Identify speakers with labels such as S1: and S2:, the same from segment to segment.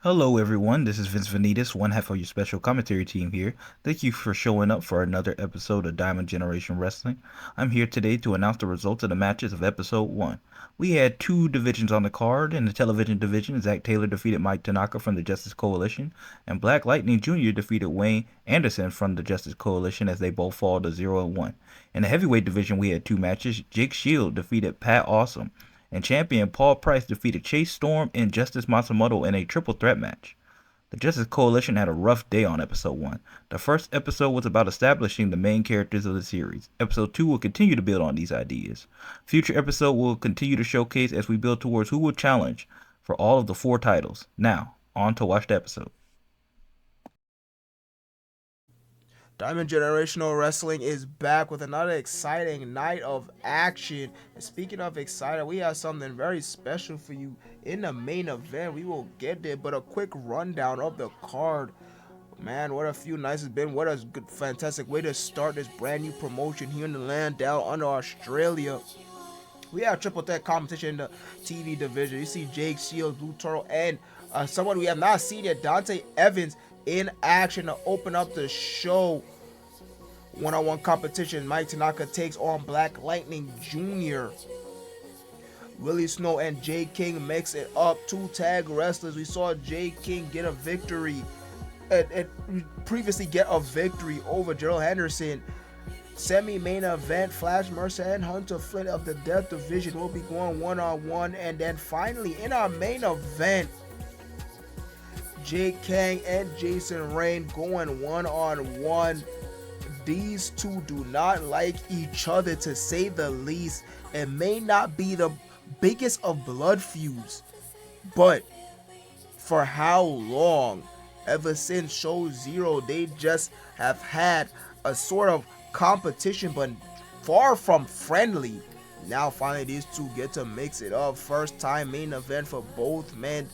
S1: Hello, everyone. This is Vince Vanitas, one half of your special commentary team here. Thank you for showing up for another episode of Diamond Generation Wrestling. I'm here today to announce the results of the matches of episode 1. We had two divisions on the card. In the television division, Zack Taylor defeated Mike Tanaka from the Justice Coalition, and Black Lightning Jr. defeated Wayne Anderson from the Justice Coalition as they both fall to 0-1. In the heavyweight division, we had two matches. Jake Shield defeated Pat Awesome, and champion Paul Price defeated Chase Storm and Justice Matsumoto in a triple threat match. The Justice Coalition had a rough day on episode 1. The first episode was about establishing the main characters of the series. Episode 2 will continue to build on these ideas. Future episode will continue to showcase as we build towards who will challenge for all of the 4 titles. Now, on to watch the episode.
S2: Diamond Generational Wrestling is back with another exciting night of action. And speaking of exciting, we have something very special for you in the main event. We will get there, but a quick rundown of the card. Man, what a few nights it's been. What a good, fantastic way to start this brand new promotion here in the land down under Australia. We have triple threat competition in the TV division. You see Jake Shields, Blue Toro, and someone we have not seen yet, Dante Evans, in action to open up the show. One-on-one competition. Mike Tanaka takes on Black Lightning Jr. Willie Snow and Jay King mix it up. Two tag wrestlers. We saw Jay King get a victory. And previously get a victory over Gerald Henderson. Semi-main event, Flash Mercer and Hunter Flynn of the Death Division will be going one-on-one. And then finally, in our main event, Jake Kang and Jason Rayne going one-on-one. These two do not like each other, to say the least. It may not be the biggest of blood feuds, but for how long? Ever since Show Zero, they just have had a sort of competition, but far from friendly. Now finally these two get to mix it up. First time main event for both men.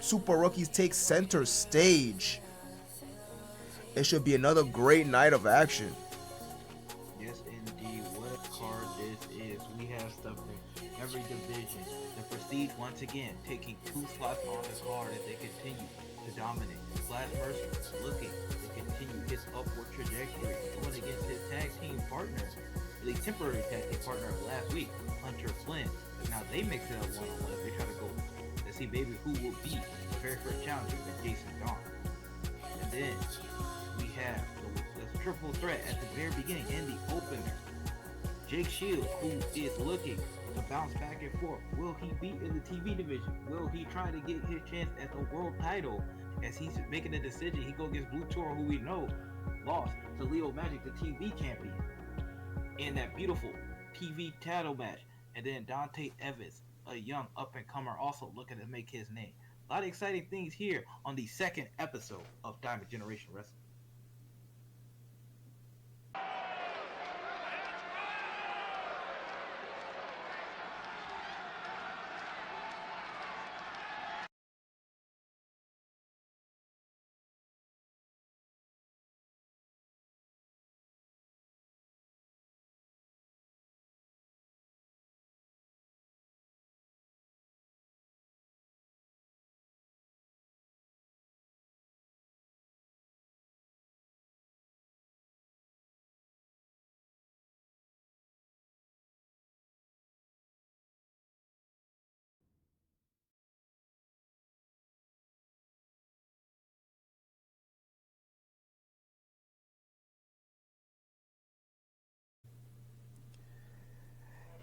S2: Super Rookies take center stage. It should be another great night of action.
S3: Yes, indeed. What a card this is. We have stuff in every division. The Prestige once again taking 2 slots on the card as they continue to dominate. Flash Mercer looking to continue his upward trajectory, going against his tag team partner, the temporary tag team partner of last week, Hunter Flynn. Now they mix it up one-on-one as they try to go to see maybe who will be the very first challenger with Jason Dawn. And then we have the triple threat at the very beginning in the opener. Jake Shields, who is looking to bounce back and forth. Will he be in the TV division? Will he try to get his chance at the world title? As he's making a decision, he go against Blue Toro, who we know lost to Leo Magic, the TV champion, in that beautiful TV title match. And then Dante Evans, a young up-and-comer, also looking to make his name. A lot of exciting things here on the second episode of Diamond Generation Wrestling.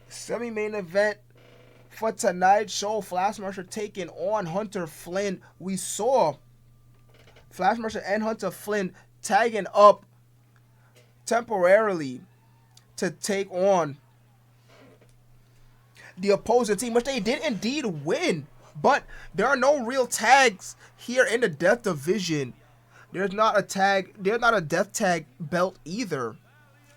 S2: Semi-main event for tonight's show, Flash Mercer taking on Hunter Flynn. We saw Flash Mercer and Hunter Flynn tagging up temporarily to take on the opposing team, which they did indeed win. But there are no real tags here in the Death Division. There's not a death tag belt either.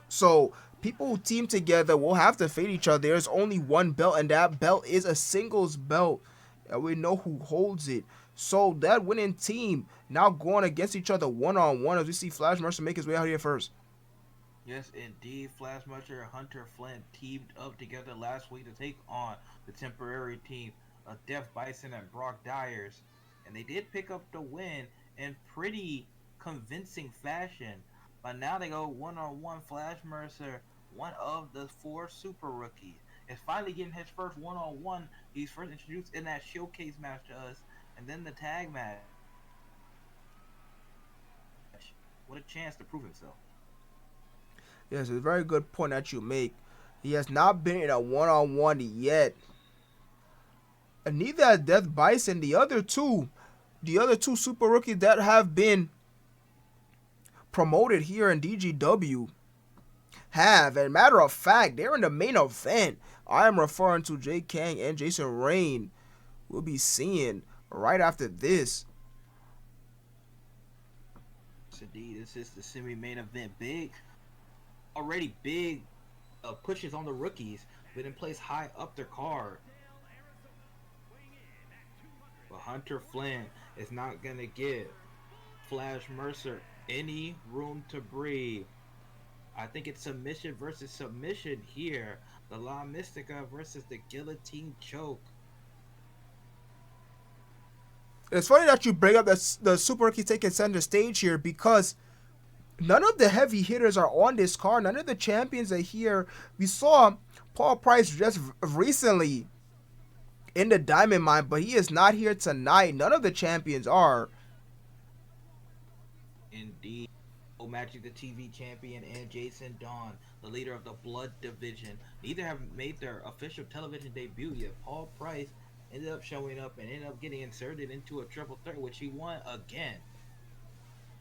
S2: So people who team together will have to fade each other. There's only one belt, and that belt is a singles belt. And we know who holds it. So that winning team now going against each other one-on-one as we see Flash Mercer make his way out here first.
S3: Yes, indeed. Flash Mercer and Hunter Flynn teamed up together last week to take on the temporary team of Death Bison and Brock Dyers and they did pick up the win in pretty convincing fashion. But now they go one-on-one. Flash Mercer, one of the 4 super rookies, is finally getting his first one-on-one. He's first introduced in that showcase match to us, and then the tag match. What a chance to prove himself.
S2: Yes, it's a very good point that you make. He has not been in a one-on-one yet. And neither has Death Bison. The other two super rookies that have been promoted here in DGW have. And matter of fact, they're in the main event. I am referring to Jay Kang and Jason Rayne. We'll be seeing right after this.
S3: Indeed, this is the semi-main event. Already big pushes on the rookies, but in place high up their card. But Hunter Flynn is not going to give Flash Mercer any room to breathe. I think it's submission versus submission here. The La Mystica versus the Guillotine Choke.
S2: It's funny that you bring up the super rookie taking center stage here, because none of the heavy hitters are on this card. None of the champions are here. We saw Paul Price just recently in the Diamond Mine, but he is not here tonight. None of the champions are.
S3: Indeed. Magic the TV champion and Jason Dawn, the leader of the Blood Division. Neither have made their official television debut yet. Paul Price ended up showing up and ended up getting inserted into a triple threat, which he won again,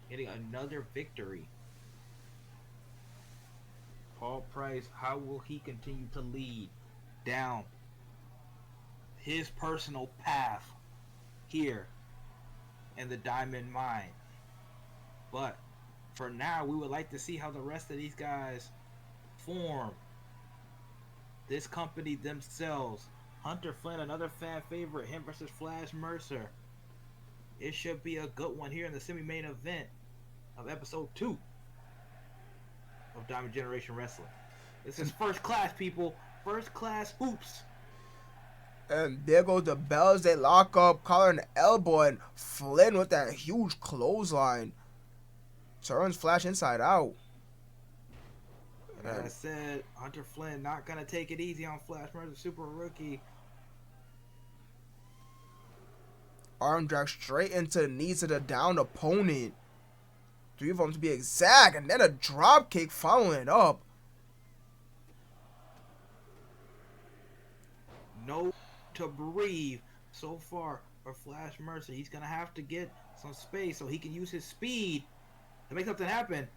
S3: getting another victory. Paul Price, how will he continue to lead down his personal path here in the Diamond Mine? But for now, we would like to see how the rest of these guys form this company themselves. Hunter Flynn, another fan favorite, him versus Flash Mercer. It should be a good one here in the semi-main event of episode 2 of Diamond Generation Wrestling. This is first class, people. First class hoops.
S2: And there goes the bells. They lock up, collar and elbow, and Flynn with that huge clothesline turns Flash inside out.
S3: Like I said, Hunter Flynn not going to take it easy on Flash Mercer, super rookie.
S2: Arm drag straight into the knees of the downed opponent. 3 of them to be exact, and then a drop kick following it up.
S3: No to breathe so far for Flash Mercer. He's going to have to get some space so he can use his speed to make something happen.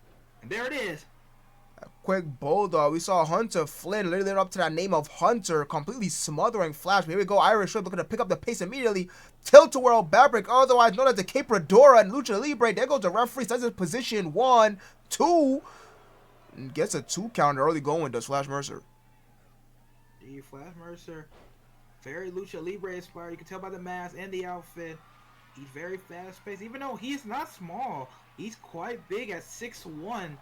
S3: And there it is.
S2: A quick bulldog. We saw Hunter Flynn literally up to that name of Hunter, completely smothering Flash. Here we go. Irish Whip looking to pick up the pace immediately. Tilt-a-whirl backbreak, otherwise known as the Cape Redora and Lucha Libre. There goes the referee. Says his position 1, 2. And gets a 2 count early going, does Flash Mercer.
S3: Flash Mercer, very Lucha Libre inspired. You can tell by the mask and the outfit. He's very fast-paced. Even though he's not small, he's quite big at 6'1".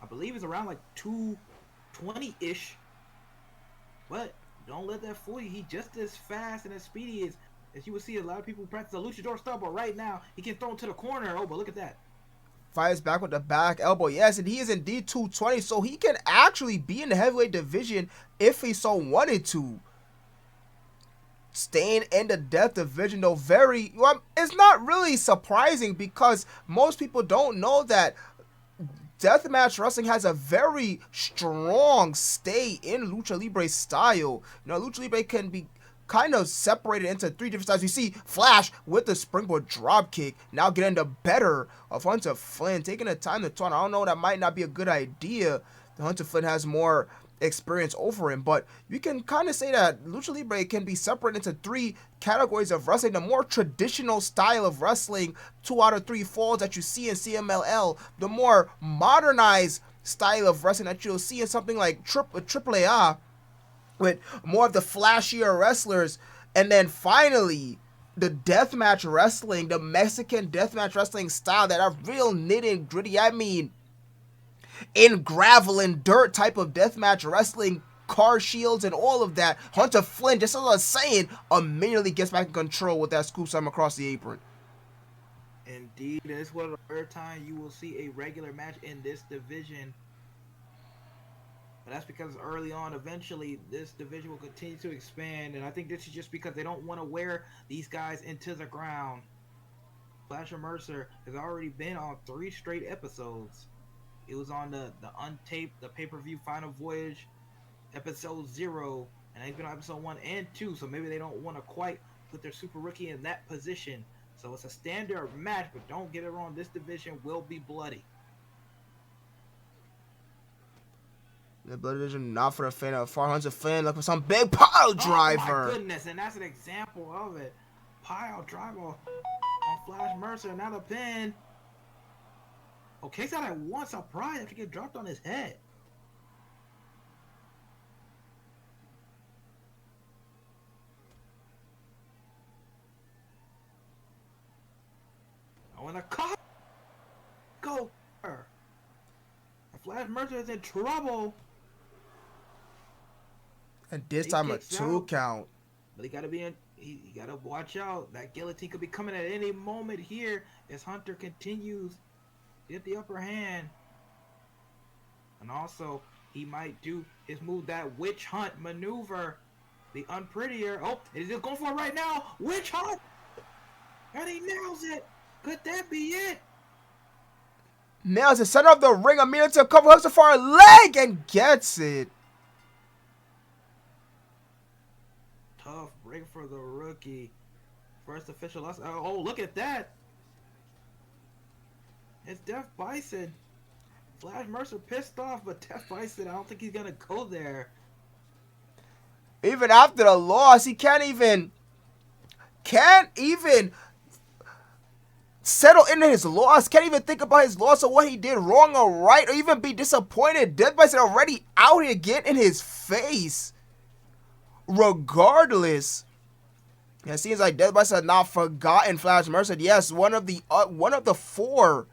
S3: I believe he's around like 220-ish. But don't let that fool you. He's just as fast and as speedy as you would see a lot of people practice the luchador stuff. But right now, he can throw him to the corner. Oh, but look at that.
S2: Fires back with the back elbow. Yes, and he is indeed 220, so he can actually be in the heavyweight division if he so wanted to. Staying in the death division, though, it's not really surprising, because most people don't know that deathmatch wrestling has a very strong stay in Lucha Libre style. You know, Lucha Libre can be kind of separated into 3 different styles. You see Flash with the springboard drop kick, now getting the better of Hunter Flynn, taking the time to turn. I don't know, that might not be a good idea. The Hunter Flynn has more experience over him, but you can kind of say that Lucha Libre can be separated into 3 categories of wrestling. The more traditional style of wrestling, 2 out of 3 falls that you see in CMLL, the more modernized style of wrestling that you'll see in something like AAA, with more of the flashier wrestlers, and then finally the deathmatch wrestling, the Mexican deathmatch wrestling style that are real nitty gritty. I mean, in gravel and dirt type of deathmatch wrestling car shields and all of that. Hunter Flynn, just as I was saying, immediately gets back in control with that scoop slam across the apron.
S3: Indeed, this was the third time you will see a regular match in this division. But that's because early on, eventually, this division will continue to expand. And I think this is just because they don't want to wear these guys into the ground. Flash and Mercer has already been on 3 straight episodes. It was on the untaped, the pay-per-view Final Voyage, episode 0. And they've been on episode 1 and 2. So maybe they don't want to quite put their super rookie in that position. So it's a standard match, but don't get it wrong. This division will be bloody.
S2: The blood division not for the fan of Hunter Flynn. Look for some big pile driver.
S3: Oh my goodness, and that's an example of it. Pile driver on Flash Mercer, now the pin. Okay, so that one surprise after get dropped on his head. Oh, and a cut. Go. Flash Mercer is in trouble.
S2: And this time a 2 count.
S3: But he gotta be in. He gotta watch out. That guillotine could be coming at any moment here as Hunter continues to get the upper hand. And also, he might do his move, that witch hunt maneuver, the unprettier. Oh, is he going for it right now? Witch hunt, and he nails it. Could that be it?
S2: Nails the center of the ring. Amir to cover hooks for a leg and gets it.
S3: Tough break for the rookie. First official loss. Oh, look at that. It's Death Bison. Flash Mercer pissed off, but Death Bison, I don't think he's going to go there.
S2: Even after the loss, he can't even settle into his loss. Can't even think about his loss or what he did wrong or right, or even be disappointed. Death Bison already out here getting in his face. Regardless, it seems like Death Bison had not forgotten Flash Mercer. Yes, one of the 4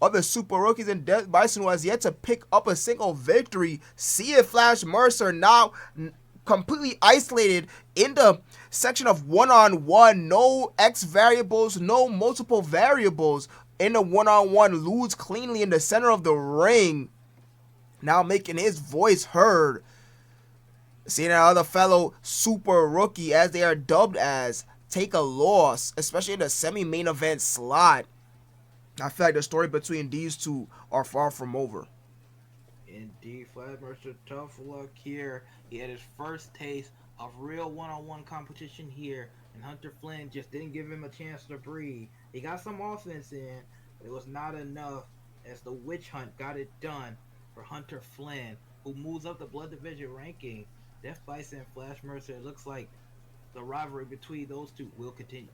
S2: other super rookies in Death Bison who has yet to pick up a single victory. See if Flash Mercer now completely isolated in the section of one-on-one, no X variables, no multiple variables in the one-on-one, lose cleanly in the center of the ring, now making his voice heard. Seeing our other fellow super rookie, as they are dubbed as, take a loss, especially in the semi-main event slot. I feel like the story between these two are far from over.
S3: Indeed, Flash Mercer, tough luck here. He had his first taste of real one-on-one competition here, and Hunter Flynn just didn't give him a chance to breathe. He got some offense in, but it was not enough, as the witch hunt got it done for Hunter Flynn, who moves up the blood division ranking. Death Bison and Flash Mercer, it looks like the rivalry between those two will continue.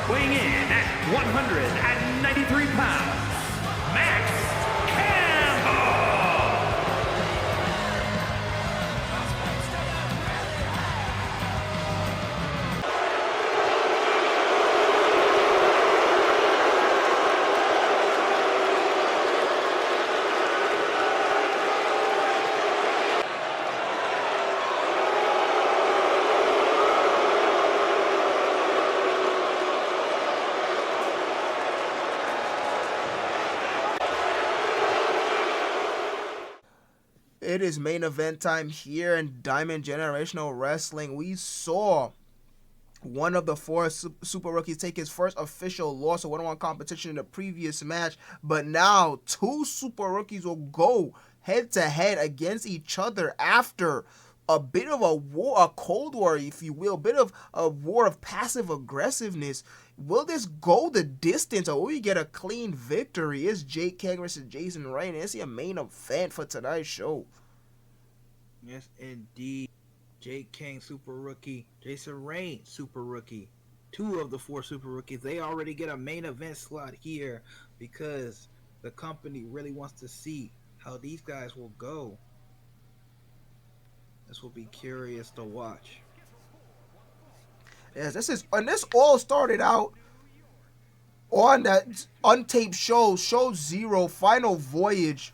S4: weighing in at 193 pounds, Max Campbell!
S2: It is main event time here in Diamond Generational Wrestling. We saw one of the four super rookies take his first official loss of one-on-one competition in the previous match. But now two super rookies will go head-to-head against each other after a bit of a war, a cold war, if you will, a bit of a war of passive aggressiveness. Will this go the distance, or will we get a clean victory? It's Jake Kang versus Jason Rayne. It's your main event for tonight's show.
S3: Yes, indeed. Jake Kang, super rookie. Jason Rayne, super rookie. Two of the four super rookies. They already get a main event slot here because the company really wants to see how these guys will go. This will be curious to watch.
S2: Yes, this all started out on that untaped show 0, Final Voyage,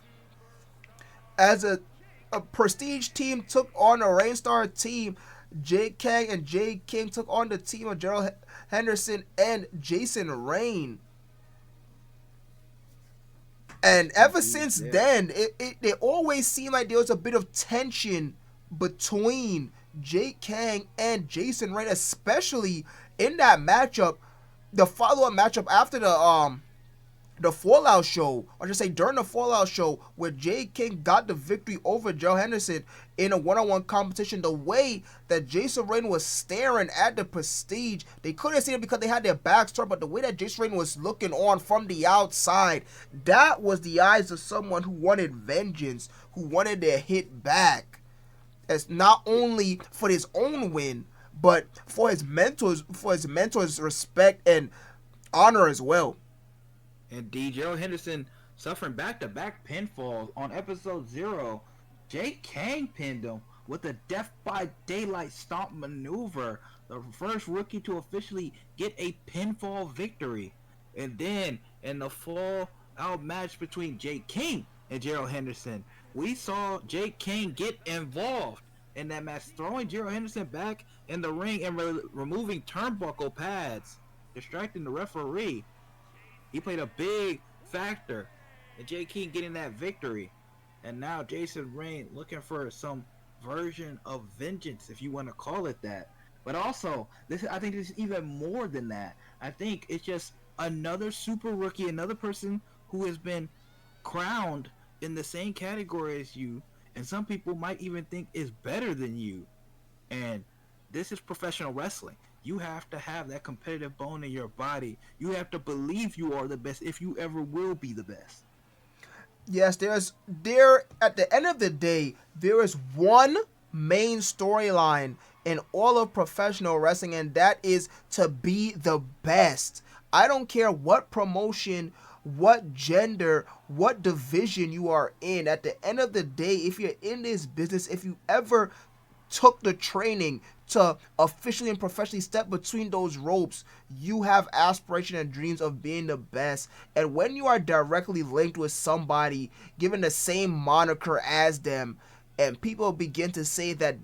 S2: as a prestige team took on a Rayne Star team. Jake Kang and Jay King took on the team of Gerald Henderson and Jason Rayne. And ever since then, it always seemed like there was a bit of tension between Jake Kang and Jason Rayne, especially in that matchup, the follow-up matchup after the Fallout show, or just say during the Fallout show, where Jake King got the victory over Joe Henderson in a one-on-one competition. The way that Jason Rayne was staring at the Prestige, they couldn't see it because they had their backs turned, but the way that Jason Rayne was looking on from the outside, that was the eyes of someone who wanted vengeance, who wanted their hit back. As not only for his own win, but for his mentors' respect and honor as well.
S3: Indeed, Gerald Henderson suffering back-to-back pinfalls on episode 0. Jake Kang pinned him with a Death by Daylight stomp maneuver, the first rookie to officially get a pinfall victory. And then in the fall-out match between Jake King and Gerald Henderson, we saw Jake King get involved in that match, throwing Gerald Henderson back in the ring and removing turnbuckle pads, distracting the referee. He played a big factor in Jay King getting that victory. And now Jason Rayne looking for some version of vengeance, if you want to call it that. But also, I think this is even more than that. I think it's just another super rookie, another person who has been crowned in the same category as you, and some people might even think is better than you. And this is professional wrestling. You have to have that competitive bone in your body. You have to believe you are the best if you ever will be the best.
S2: Yes, at the end of the day, there is one main storyline in all of professional wrestling, and that is to be the best. I don't care what promotion, what gender, what division you are in. At the end of the day, if you're in this business, if you ever took the training to officially and professionally step between those ropes, you have aspiration and dreams of being the best. And when you are directly linked with somebody given the same moniker as them, and people begin to say that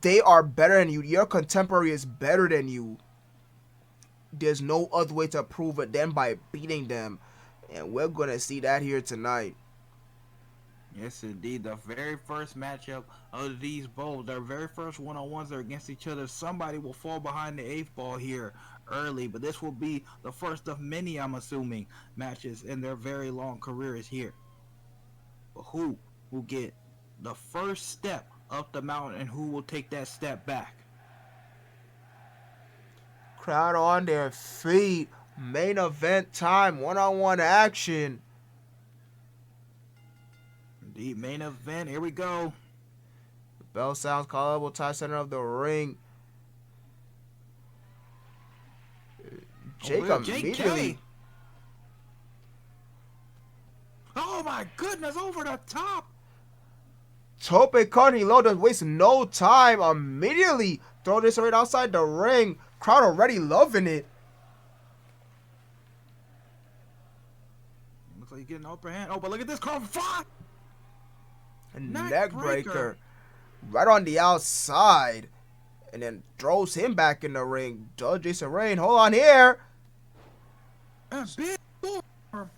S2: they are better than you, your contemporary is better than you, there's no other way to prove it than by beating them. And we're going to see that here tonight.
S3: Yes, indeed. The very first matchup of these both, their very first one-on-ones are against each other. Somebody will fall behind the 8th ball here early, but this will be the first of many, I'm assuming, matches in their very long careers here. But who will get the first step up the mountain, and who will take that step back?
S2: Crowd on their feet. Main event time. One-on-one action.
S3: The main event, here we go.
S2: The bell sounds, callable tie center of the ring. Jake immediately.
S3: Oh my goodness, over the top.
S2: Tope con hilo does waste no time. Immediately throw this right outside the ring. Crowd already loving it.
S3: Looks like you get an upper hand. Oh, but look at this, Carl. Fuck!
S2: Neck breaker right on the outside, and then throws him back in the ring. Does Jason Rayne, hold on here.
S3: Big form.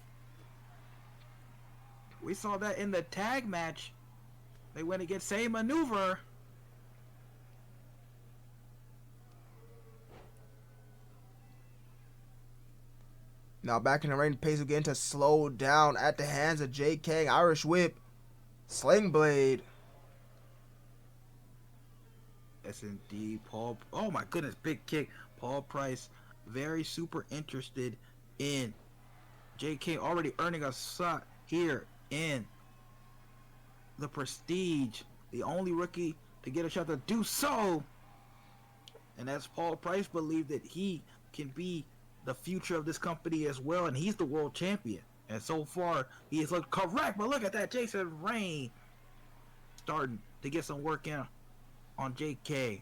S3: We saw that in the tag match. They went against same maneuver.
S2: Now back in the ring, pace again to slow down at the hands of J. Kang. Irish whip. Sling blade.
S1: Yes, indeed, Paul. Oh my goodness, big kick. Paul Price, very super interested in JK, already earning a spot here in the Prestige. The only rookie to get a shot to do so. And as Paul Price believed that he can be the future of this company as well, and he's the world champion. And so far, he has looked correct. But look at that, Jason Rayne starting to get some work in on JK.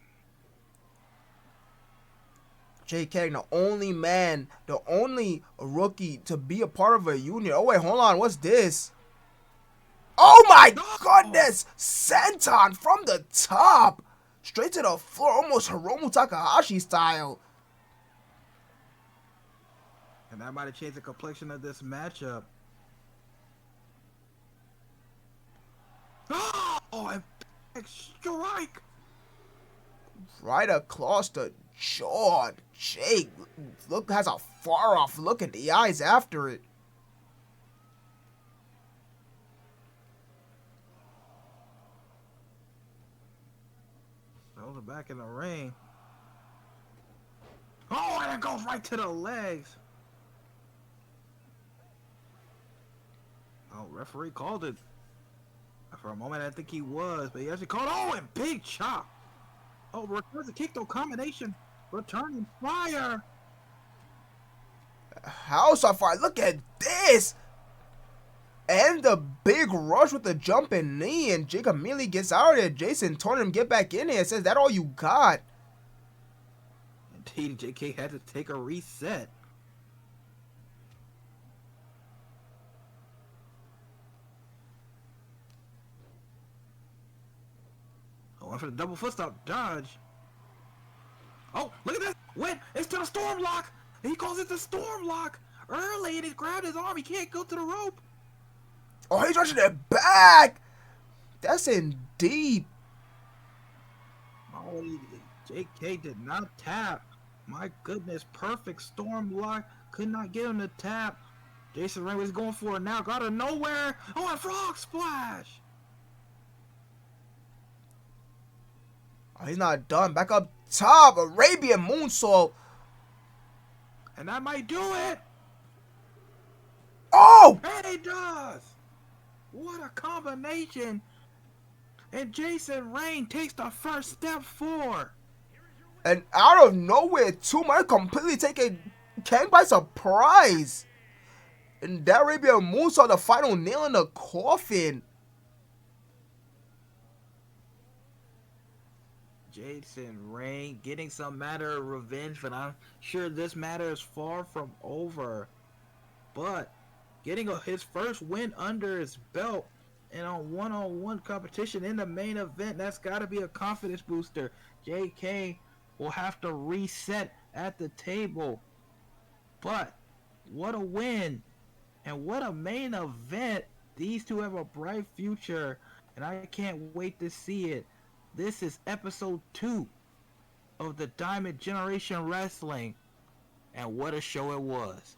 S2: J. Kang, the only man, the only rookie to be a part of a union. Oh, wait, hold on. What's this? Oh, my goodness. Senton from the top. Straight to the floor, almost Hiromu Takahashi style.
S1: And that might have changed the complexion of this matchup. Oh, and big strike.
S2: Right across the jaw. Jake has a far off look in the eyes after it.
S1: Throws it back in the ring. Oh, and it goes right to the legs. Oh, referee called it. For a moment, I think he was, but he actually called. Oh, and big chop. Oh, returns a kick, though. Combination. Returning fire.
S2: House on fire. Look at this. And the big rush with the jumping knee. And Jake immediately gets out of there. Jason told him get back in there and says, that all you got?
S1: Indeed, JK had to take a reset. Went for the double foot stop dodge. Oh, look at this. Went. It's to the storm lock. And he calls it the storm lock. Early, and he grabbed his arm. He can't go to the rope.
S2: Oh, he's rushing it back. That's in deep.
S1: Oh, JK did not tap. My goodness, perfect storm lock. Could not get him to tap. Jason Rayne was going for it now. Got out of nowhere. Oh, a frog splash.
S2: Oh, he's not done. Back up top. Arabian moonsault.
S1: And that might do it.
S2: Oh!
S1: And he does. What a combination. And Jason Rayne takes the first step forward.
S2: And out of nowhere, too, man, completely taking Kang by surprise. And that Arabian moonsault, the final nail in the coffin.
S1: Jason Rayne getting some matter of revenge, but I'm sure this matter is far from over. But getting his first win under his belt and on one-on-one competition in the main event, that's got to be a confidence booster. JK will have to reset at the table. But what a win and what a main event. These two have a bright future, and I can't wait to see it. This is episode 2 of the Diamond Generation Wrestling, and what a show it was.